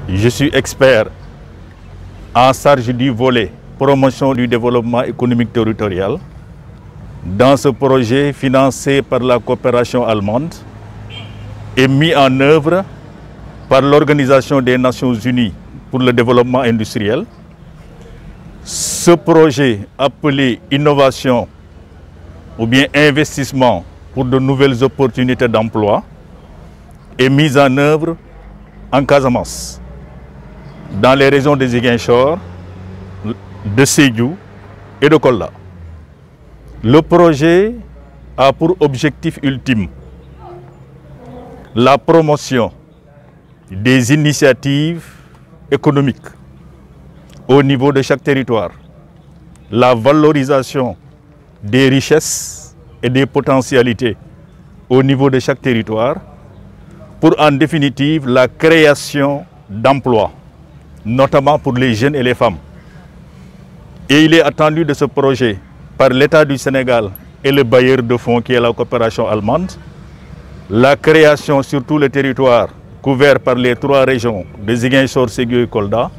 Je suis expert en charge du volet promotion du développement économique territorial dans ce projet financé par la coopération allemande et mis en œuvre par l'Organisation des Nations Unies pour le développement industriel. Ce projet appelé innovation ou bien investissement pour de nouvelles opportunités d'emploi est mis en œuvre en Casamance, dans les régions de Ziguinchor, de Sédhiou et de Kolda. Le projet a pour objectif ultime la promotion des initiatives économiques au niveau de chaque territoire, la valorisation des richesses et des potentialités au niveau de chaque territoire, pour en définitive la création d'emplois, notamment pour les jeunes et les femmes. Et il est attendu de ce projet par l'État du Sénégal et le bailleur de fonds qui est la coopération allemande, la création sur tout le territoire couvert par les 3 régions de Ziguinchor, Sédhiou et Kolda,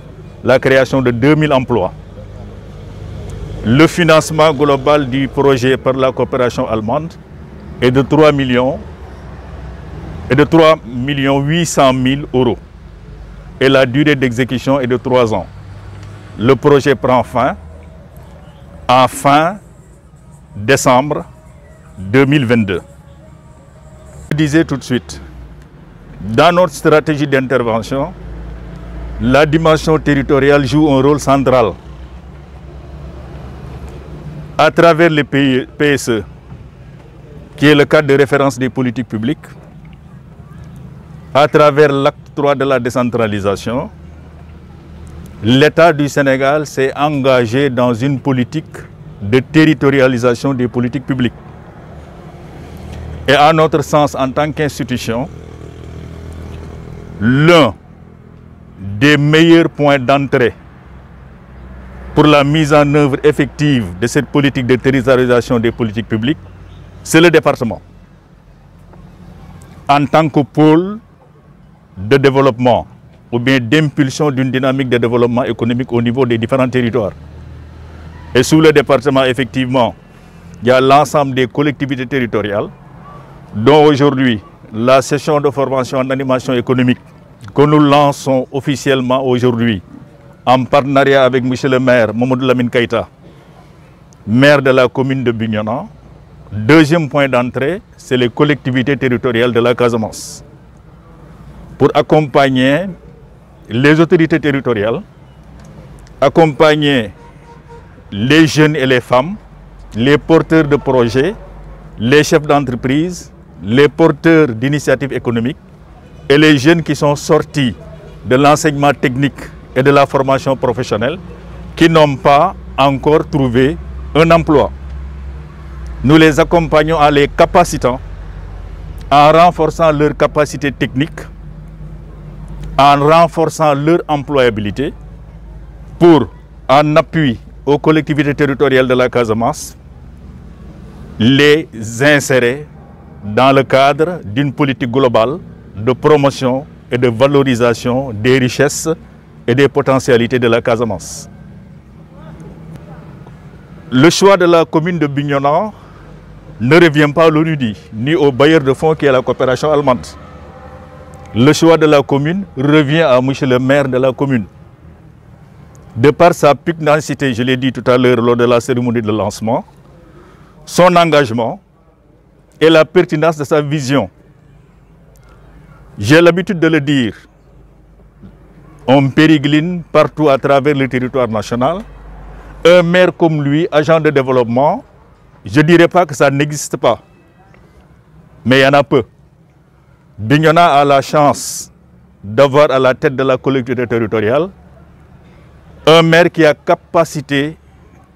la création de 2000 emplois. Le financement global du projet par la coopération allemande est de 3 800 000 euros et la durée d'exécution est de 3 ans. Le projet prend fin en fin décembre 2022. Je disais tout de suite, dans notre stratégie d'intervention, la dimension territoriale joue un rôle central. À travers les PSE, qui est le cadre de référence des politiques publiques, à travers l'acte 3 de la décentralisation, l'État du Sénégal s'est engagé dans une politique de territorialisation des politiques publiques. Et à notre sens, en tant qu'institution, l'un des meilleurs points d'entrée pour la mise en œuvre effective de cette politique de territorialisation des politiques publiques, c'est le département. En tant que pôle de développement ou bien d'impulsion d'une dynamique de développement économique au niveau des différents territoires. Et sous le département, effectivement, il y a l'ensemble des collectivités territoriales, dont aujourd'hui la session de formation en animation économique que nous lançons officiellement aujourd'hui en partenariat avec M. le maire Mamadou Lamine Keïta, maire de la commune de Bignona. Deuxième point d'entrée, c'est les collectivités territoriales de la Casamance, pour accompagner les autorités territoriales, accompagner les jeunes et les femmes, les porteurs de projets, les chefs d'entreprise, les porteurs d'initiatives économiques et les jeunes qui sont sortis de l'enseignement technique et de la formation professionnelle qui n'ont pas encore trouvé un emploi. Nous les accompagnons en les capacitant, en renforçant leurs capacités techniques, en renforçant leur employabilité pour, en appui aux collectivités territoriales de la Casamance, les insérer dans le cadre d'une politique globale de promotion et de valorisation des richesses et des potentialités de la Casamance. Le choix de la commune de Bignona ne revient pas à l'ONUDI, ni au bailleur de fonds qui est la coopération allemande. Le choix de la commune revient à M. le maire de la commune. De par sa pugnacité, je l'ai dit tout à l'heure lors de la cérémonie de lancement, son engagement et la pertinence de sa vision. J'ai l'habitude de le dire, on pérégline partout à travers le territoire national. Un maire comme lui, agent de développement, je ne dirais pas que ça n'existe pas, mais il y en a peu. Bignona a la chance d'avoir à la tête de la collectivité territoriale un maire qui a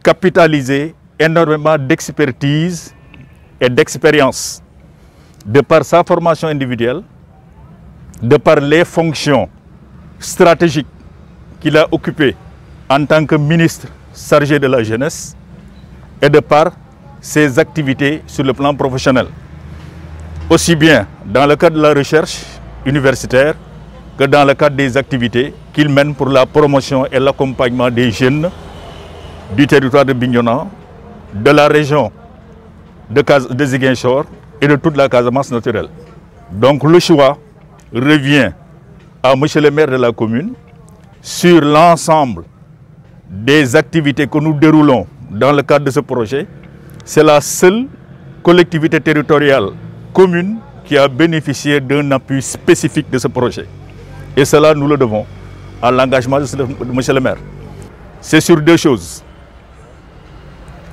capitalisé énormément d'expertise et d'expérience, de par sa formation individuelle, de par les fonctions stratégiques qu'il a occupées en tant que ministre chargé de la jeunesse et de par ses activités sur le plan professionnel. Aussi bien dans le cadre de la recherche universitaire que dans le cadre des activités qu'il mène pour la promotion et l'accompagnement des jeunes du territoire de Bignona, de la région de Ziguinchor et de toute la Casamance naturelle. Donc le choix revient à M. le maire de la commune sur l'ensemble des activités que nous déroulons dans le cadre de ce projet. C'est la seule collectivité territoriale commune qui a bénéficié d'un appui spécifique de ce projet. Et cela, nous le devons à l'engagement de M. le maire. C'est sur deux choses.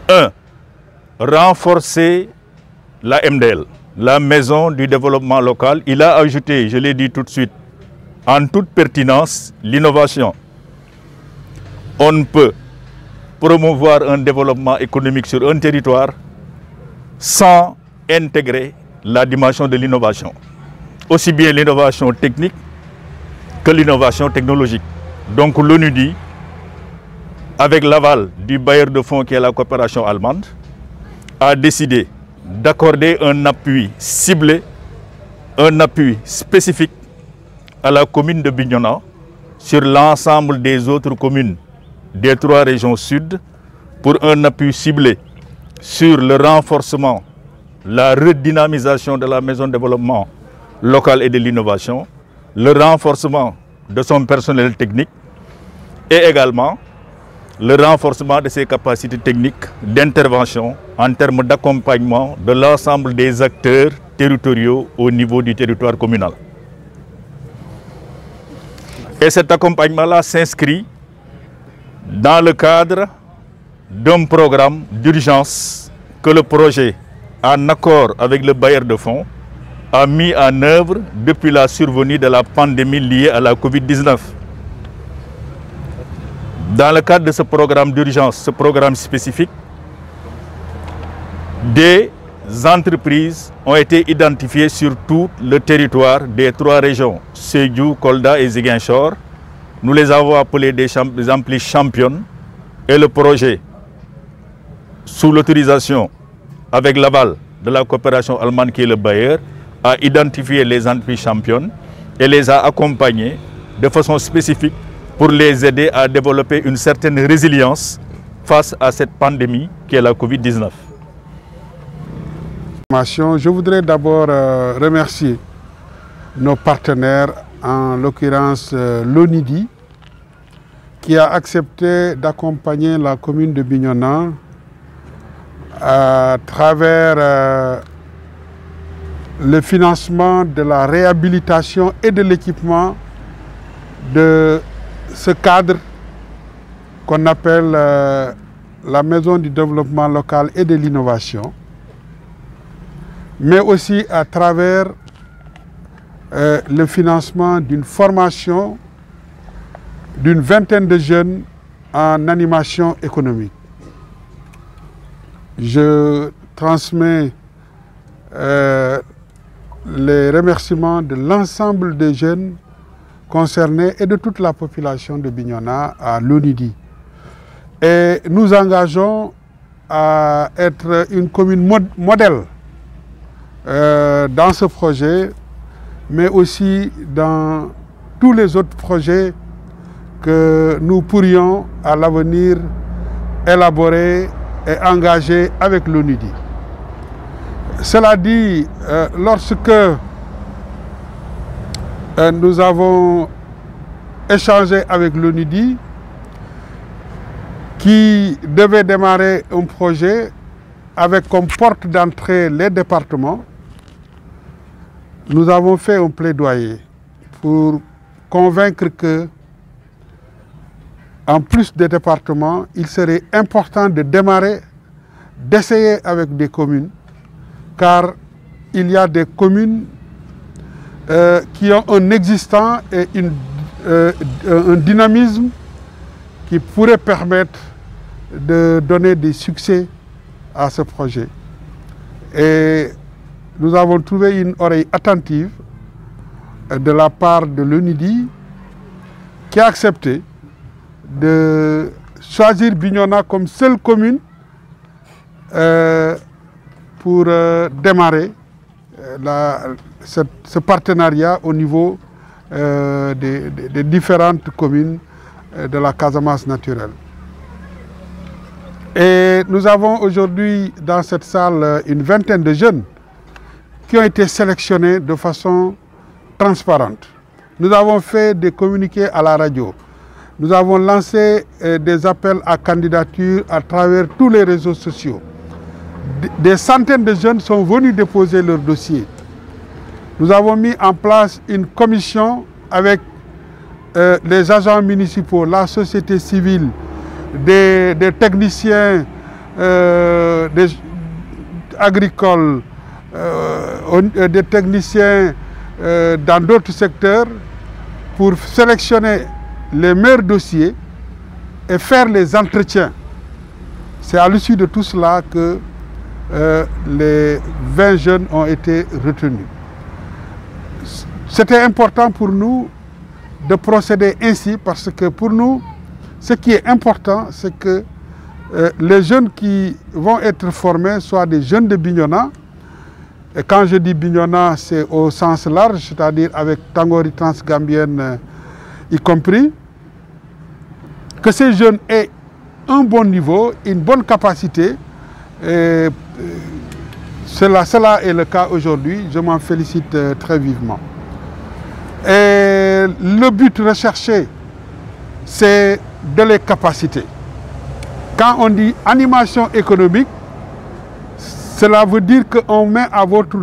Un, renforcer la MDL, la Maison du Développement Local. Il a ajouté, je l'ai dit tout de suite, en toute pertinence, l'innovation. On ne peut promouvoir un développement économique sur un territoire sans intégrer la dimension de l'innovation. Aussi bien l'innovation technique que l'innovation technologique. Donc l'ONUDI, avec l'aval du bailleur de fonds qui est la coopération allemande, a décidé d'accorder un appui ciblé, un appui spécifique à la commune de Bignona sur l'ensemble des autres communes des 3 régions sud pour un appui ciblé sur le renforcement, la redynamisation de la maison de développement local et de l'innovation, le renforcement de son personnel technique et également le renforcement de ses capacités techniques d'intervention en termes d'accompagnement de l'ensemble des acteurs territoriaux au niveau du territoire communal. Et cet accompagnement-là s'inscrit dans le cadre d'un programme d'urgence que le projet, en accord avec le bailleur de fonds, a mis en œuvre depuis la survenue de la pandémie liée à la Covid-19. Dans le cadre de ce programme d'urgence, ce programme spécifique, des entreprises ont été identifiées sur tout le territoire des 3 régions, Sédhiou, Kolda et Ziguinchor. Nous les avons appelées des entreprises championnes et le projet, sous l'autorisation avec l'aval de la coopération allemande qui est le bailleur, a identifié les entreprises championnes et les a accompagnées de façon spécifique pour les aider à développer une certaine résilience face à cette pandémie qui est la Covid-19. Je voudrais d'abord remercier nos partenaires, en l'occurrence l'ONUDI, qui a accepté d'accompagner la commune de Bignona à travers le financement de la réhabilitation et de l'équipement de ce cadre qu'on appelle la Maison du Développement Local et de l'Innovation, mais aussi à travers le financement d'une formation d'une 20aine de jeunes en animation économique. Je transmets les remerciements de l'ensemble des jeunes concernés et de toute la population de Bignona à l'ONUDI. Et nous engageons à être une commune modèle dans ce projet, mais aussi dans tous les autres projets que nous pourrions à l'avenir élaborer et engager avec l'ONUDI. Cela dit, lorsque nous avons échangé avec l'ONUDI, qui devait démarrer un projet avec comme porte d'entrée les départements, nous avons fait un plaidoyer pour convaincre que, en plus des départements, il serait important de démarrer, d'essayer avec des communes, car il y a des communes qui ont un existant et un dynamisme qui pourrait permettre de donner des succès à ce projet. Et nous avons trouvé une oreille attentive de la part de l'ONUDI qui a accepté de choisir Bignona comme seule commune pour démarrer ce partenariat au niveau des différentes communes de la Casamance naturelle. Et nous avons aujourd'hui dans cette salle une vingtaine de jeunes qui ont été sélectionnés de façon transparente. Nous avons fait des communiqués à la radio. Nous avons lancé des appels à candidature à travers tous les réseaux sociaux. Des centaines de jeunes sont venus déposer leur dossier. Nous avons mis en place une commission avec les agents municipaux, la société civile, des techniciens agricoles, des techniciens dans d'autres secteurs pour sélectionner les meilleurs dossiers et faire les entretiens. C'est à l'issue de tout cela que les 20 jeunes ont été retenus. C'était important pour nous de procéder ainsi parce que pour nous, ce qui est important, c'est que les jeunes qui vont être formés soient des jeunes de Bignona. Et quand je dis Bignona, c'est au sens large, c'est-à-dire avec Tangori transgambienne y compris. Que ces jeunes aient un bon niveau, une bonne capacité. Et cela est le cas aujourd'hui. Je m'en félicite très vivement. Et le but recherché, c'est de les capaciter. Quand on dit animation économique, cela veut dire qu'on met à votre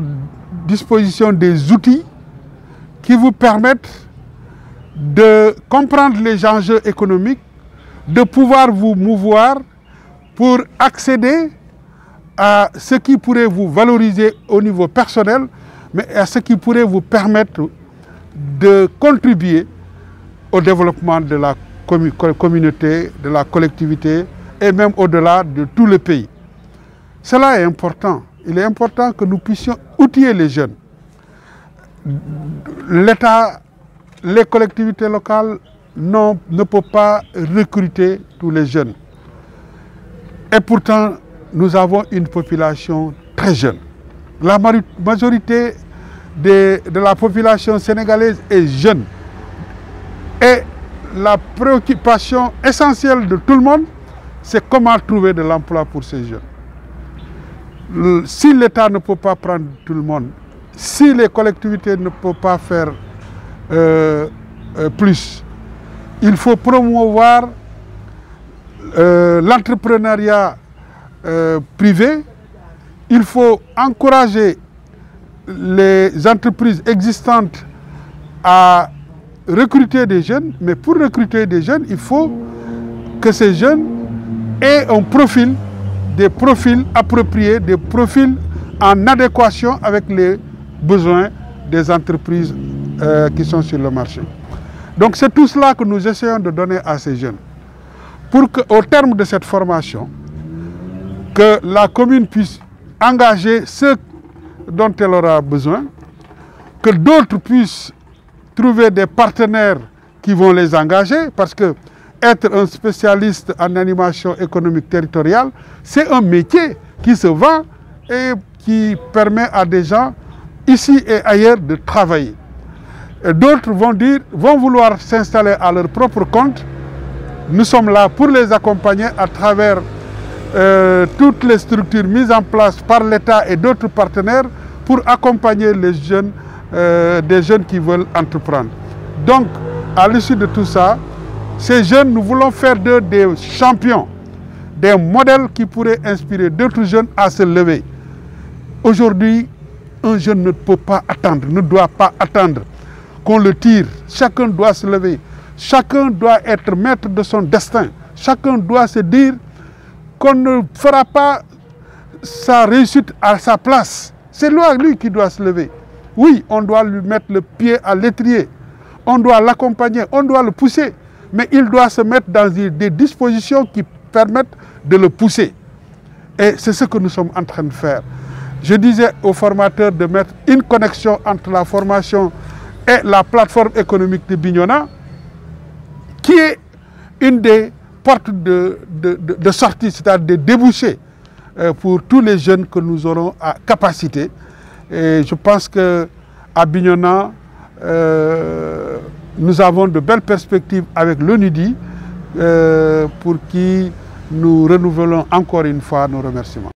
disposition des outils qui vous permettent de comprendre les enjeux économiques, de pouvoir vous mouvoir pour accéder à ce qui pourrait vous valoriser au niveau personnel, mais à ce qui pourrait vous permettre de contribuer au développement de la communauté, de la collectivité et même au-delà de tout le pays. Cela est important. Il est important que nous puissions outiller les jeunes. L'État, les collectivités locales ne peuvent pas recruter tous les jeunes. Et pourtant, nous avons une population très jeune. La majorité de la population sénégalaise est jeune. Et la préoccupation essentielle de tout le monde, c'est comment trouver de l'emploi pour ces jeunes. Si l'État ne peut pas prendre tout le monde, si les collectivités ne peuvent pas faire plus, il faut promouvoir l'entrepreneuriat privé, il faut encourager les entreprises existantes à recruter des jeunes, mais pour recruter des jeunes, il faut que ces jeunes aient un profil, des profils appropriés, des profils en adéquation avec les besoins des entreprises qui sont sur le marché. Donc c'est tout cela que nous essayons de donner à ces jeunes. Pour qu'au terme de cette formation, que la commune puisse engager ceux dont elle aura besoin, que d'autres puissent trouver des partenaires qui vont les engager, parce que être un spécialiste en animation économique territoriale, c'est un métier qui se vend et qui permet à des gens, ici et ailleurs, de travailler. Et d'autres vont vouloir s'installer à leur propre compte. Nous sommes là pour les accompagner à travers toutes les structures mises en place par l'État et d'autres partenaires pour accompagner les jeunes, des jeunes qui veulent entreprendre. Donc, à l'issue de tout ça, ces jeunes, nous voulons faire d'eux des champions, des modèles qui pourraient inspirer d'autres jeunes à se lever. Aujourd'hui, un jeune ne peut pas attendre, ne doit pas attendre qu'on le tire. Chacun doit se lever. Chacun doit être maître de son destin. Chacun doit se dire qu'on ne fera pas sa réussite à sa place. C'est lui qui doit se lever. Oui, on doit lui mettre le pied à l'étrier. On doit l'accompagner, on doit le pousser. Mais il doit se mettre dans des dispositions qui permettent de le pousser. Et c'est ce que nous sommes en train de faire. Je disais aux formateurs de mettre une connexion entre la formation et la plateforme économique de Bignona, qui est une des portes de sortie, c'est-à-dire des débouchés pour tous les jeunes que nous aurons à capacité. Et je pense qu'à Bignona, nous avons de belles perspectives avec l'ONUDI pour qui nous renouvelons encore une fois nos remerciements.